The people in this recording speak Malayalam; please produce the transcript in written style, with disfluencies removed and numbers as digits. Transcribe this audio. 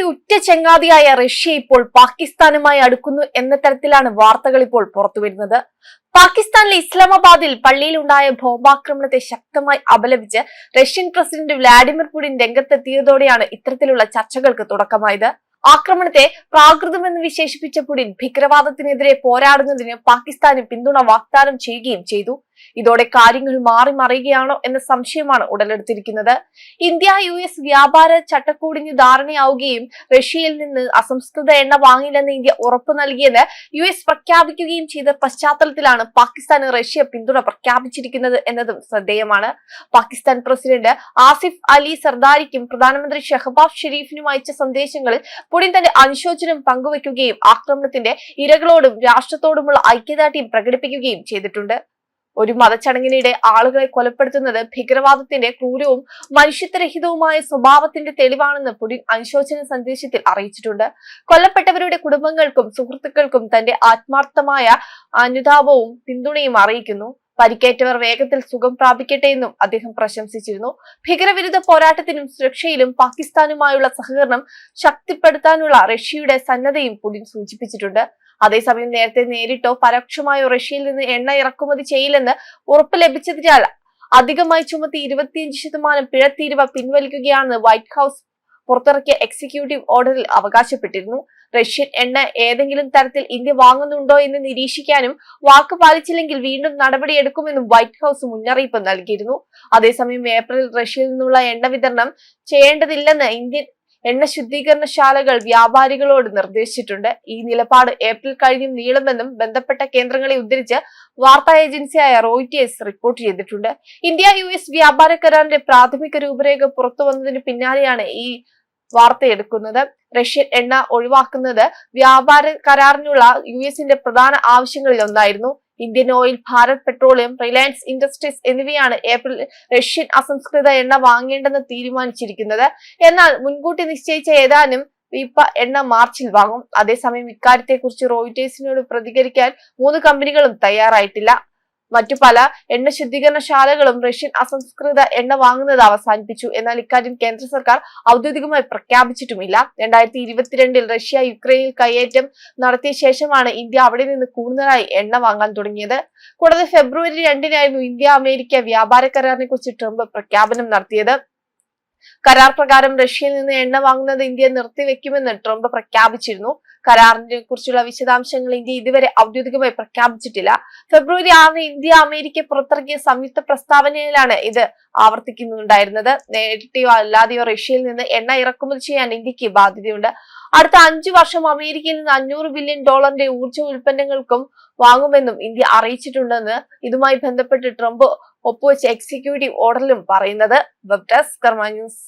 ഉറ്റ ചങ്ങാതിയായ റഷ്യ ഇപ്പോൾ പാകിസ്ഥാനുമായി അടുക്കുന്നു എന്ന തരത്തിലാണ് വാർത്തകൾ ഇപ്പോൾ പുറത്തുവരുന്നത്. പാകിസ്ഥാനിലെ ഇസ്ലാമാബാദിൽ പള്ളിയിലുണ്ടായ ബോംബാക്രമണത്തെ ശക്തമായി അപലപിച്ച് റഷ്യൻ പ്രസിഡന്റ് വ്ളാഡിമിർ പുടിൻ രംഗത്തെത്തിയതോടെയാണ് ഇത്തരത്തിലുള്ള ചർച്ചകൾക്ക് തുടക്കമായത്. ആക്രമണത്തെ പ്രാകൃതമെന്ന് വിശേഷിപ്പിച്ച പുടിൻ ഭീകരവാദത്തിനെതിരെ പോരാടുന്നതിന് പാകിസ്ഥാന് പിന്തുണ വാഗ്ദാനം ചെയ്യുകയും ചെയ്തു. ഇതോടെ കാര്യങ്ങൾ മാറി മറിയുകയാണോ എന്ന സംശയമാണ് ഉടലെടുത്തിരിക്കുന്നത്. ഇന്ത്യ US വ്യാപാര ചട്ടക്കൂടിന് ധാരണയാവുകയും റഷ്യയിൽ നിന്ന് അസംസ്കൃത എണ്ണ വാങ്ങില്ലെന്ന് ഇന്ത്യ ഉറപ്പു നൽകിയെന്ന് US പ്രഖ്യാപിക്കുകയും ചെയ്ത പശ്ചാത്തലത്തിലാണ് പാകിസ്ഥാന് റഷ്യ പിന്തുണ പ്രഖ്യാപിച്ചിരിക്കുന്നത് എന്നതും ശ്രദ്ധേയമാണ്. പാകിസ്ഥാൻ പ്രസിഡന്റ് ആസിഫ് അലി സർദാരിക്കും പ്രധാനമന്ത്രി ഷഹബാസ് ഷെരീഫിനും അയച്ച സന്ദേശങ്ങളിൽ പുടിൻ തന്റെ അനുശോചനം പങ്കുവയ്ക്കുകയും ആക്രമണത്തിന്റെ ഇരകളോടും രാഷ്ട്രത്തോടുമുള്ള ഐക്യദാർഢ്യം പ്രകടിപ്പിക്കുകയും ചെയ്തിട്ടുണ്ട്. ഒരു മതചടങ്ങിനിടെ ആളുകളെ കൊലപ്പെടുത്തുന്നത് ഭീകരവാദത്തിന്റെ ക്രൂരവും മനുഷ്യത്വരഹിതവുമായ സ്വഭാവത്തിന്റെ തെളിവാണെന്ന് പുടിൻ അനുശോചന സന്ദേശത്തിൽ അറിയിച്ചിട്ടുണ്ട്. കൊല്ലപ്പെട്ടവരുടെ കുടുംബങ്ങൾക്കും സുഹൃത്തുക്കൾക്കും തന്റെ ആത്മാർത്ഥമായ അനുതാപവും പിന്തുണയും അറിയിക്കുന്നു. പരിക്കേറ്റവർ വേഗത്തിൽ സുഖം പ്രാപിക്കട്ടെ എന്നും അദ്ദേഹം പ്രശംസിച്ചിരുന്നു. ഭീകരവിരുദ്ധ പോരാട്ടത്തിനും സുരക്ഷയിലും പാകിസ്ഥാനുമായുള്ള സഹകരണം ശക്തിപ്പെടുത്താനുള്ള റഷ്യയുടെ സന്നദ്ധയും പുടിൻ സൂചിപ്പിച്ചിട്ടുണ്ട്. അതേസമയം നേരത്തെ നേരിട്ടോ പരോക്ഷമായോ റഷ്യയിൽ നിന്ന് എണ്ണ ഇറക്കുമതി ചെയ്യില്ലെന്ന് ഉറപ്പ് ലഭിച്ചതിനാൽ അധികമായി ചുമത്തി 25% പിഴത്തീരുവ പിൻവലിക്കുകയാണെന്ന് വൈറ്റ് ഹൌസ് പുറത്തിറക്കിയ എക്സിക്യൂട്ടീവ് ഓർഡറിൽ അവകാശപ്പെട്ടിരുന്നു. റഷ്യൻ എണ്ണ ഏതെങ്കിലും തരത്തിൽ ഇന്ത്യ വാങ്ങുന്നുണ്ടോ എന്ന് നിരീക്ഷിക്കാനും വാക്ക് പാലിച്ചില്ലെങ്കിൽ വീണ്ടും നടപടിയെടുക്കുമെന്നും വൈറ്റ് ഹൌസ് മുന്നറിയിപ്പ് നൽകിയിരുന്നു. അതേസമയം ഏപ്രിലിൽ റഷ്യയിൽ നിന്നുള്ള എണ്ണ വിതരണം ചെയ്യേണ്ടതില്ലെന്ന് ഇന്ത്യൻ എണ്ണ ശുദ്ധീകരണശാലകൾ വ്യാപാരികളോട് നിർദ്ദേശിച്ചിട്ടുണ്ട്. ഈ നിലപാട് ഏപ്രിൽ കഴിഞ്ഞും നീളുമെന്നും ബന്ധപ്പെട്ട കേന്ദ്രങ്ങളെ ഉദ്ധരിച്ച് വാർത്താ ഏജൻസിയായ റോയിറ്റേഴ്സ് റിപ്പോർട്ട് ചെയ്തിട്ടുണ്ട്. ഇന്ത്യ US വ്യാപാര കരാറിന്റെ പ്രാഥമിക രൂപരേഖ പുറത്തു വന്നതിന് പിന്നാലെയാണ് ഈ വാർത്തയെടുക്കുന്നത്. റഷ്യൻ എണ്ണ ഒഴിവാക്കുന്നത് വ്യാപാര കരാറിനുള്ള US-ന്റെ പ്രധാന ആവശ്യങ്ങളിൽ ഒന്നായിരുന്നു. Indian oil, Bharat petroleum, Reliance industries എന്നിവയാണ് ഏപ്രിൽ റഷ്യൻ അസംസ്കൃത എണ്ണ വാങ്ങേണ്ടെന്ന് തീരുമാനിച്ചിരിക്കുന്നത്. എന്നാൽ മുൻകൂട്ടി നിശ്ചയിച്ച ഏതാനും വീപ്പ എണ്ണ മാർച്ചിൽ വാങ്ങും. അതേസമയം ഇക്കാര്യത്തെക്കുറിച്ച് റോയിറ്റേഴ്സിനോട് പ്രതികരിക്കാൻ 3 കമ്പനികളും തയ്യാറായിട്ടില്ല. മറ്റു പല എണ്ണ ശുദ്ധീകരണശാലകളും റഷ്യൻ അസംസ്കൃത എണ്ണ വാങ്ങുന്നത് അവസാനിപ്പിച്ചു. എന്നാൽ ഇക്കാര്യം കേന്ദ്ര സർക്കാർ ഔദ്യോഗികമായി പ്രഖ്യാപിച്ചിട്ടുമില്ല. 2022-ൽ റഷ്യ യുക്രൈനിൽ കയ്യേറ്റം നടത്തിയ ശേഷമാണ് ഇന്ത്യ അവിടെ നിന്ന് കൂടുതലായി എണ്ണ വാങ്ങാൻ തുടങ്ങിയത്. കൂടാതെ ഫെബ്രുവരി 2-നായിരുന്നു ഇന്ത്യ-അമേരിക്ക വ്യാപാര കരാറിനെ കുറിച്ച് ട്രംപ് പ്രഖ്യാപനം നടത്തിയത്. കരാർ പ്രകാരം റഷ്യയിൽ നിന്ന് എണ്ണ വാങ്ങുന്നത് ഇന്ത്യ നിർത്തിവെക്കുമെന്ന് ട്രംപ് പ്രഖ്യാപിച്ചിരുന്നു. കരാറിനെ കുറിച്ചുള്ള വിശദാംശങ്ങൾ ഇന്ത്യ ഇതുവരെ ഔദ്യോഗികമായി പ്രഖ്യാപിച്ചിട്ടില്ല. ഫെബ്രുവരി 6-ന് ഇന്ത്യ അമേരിക്ക പുറത്തിറക്കിയ സംയുക്ത പ്രസ്താവനയിലാണ് ഇത് ആവർത്തിക്കുന്നുണ്ടായിരുന്നത്. നേരിട്ടോ അല്ലാതെയോ റഷ്യയിൽ നിന്ന് എണ്ണ ഇറക്കുമതി ചെയ്യാൻ ഇന്ത്യക്ക് ബാധ്യതയുണ്ട്. അടുത്ത 5 വർഷം അമേരിക്കയിൽ നിന്ന് $500 ബില്യൺ ഊർജ്ജ ഉൽപ്പന്നങ്ങൾക്കും വാങ്ങുമെന്നും ഇന്ത്യ അറിയിച്ചിട്ടുണ്ടെന്ന് ഇതുമായി ബന്ധപ്പെട്ട് ട്രംപ് ഒപ്പുവെച്ച എക്സിക്യൂട്ടീവ് ഓർഡറിലും പറയുന്നത്. വെബ് ഡെസ്ക് കർമ്മ ന്യൂസ്.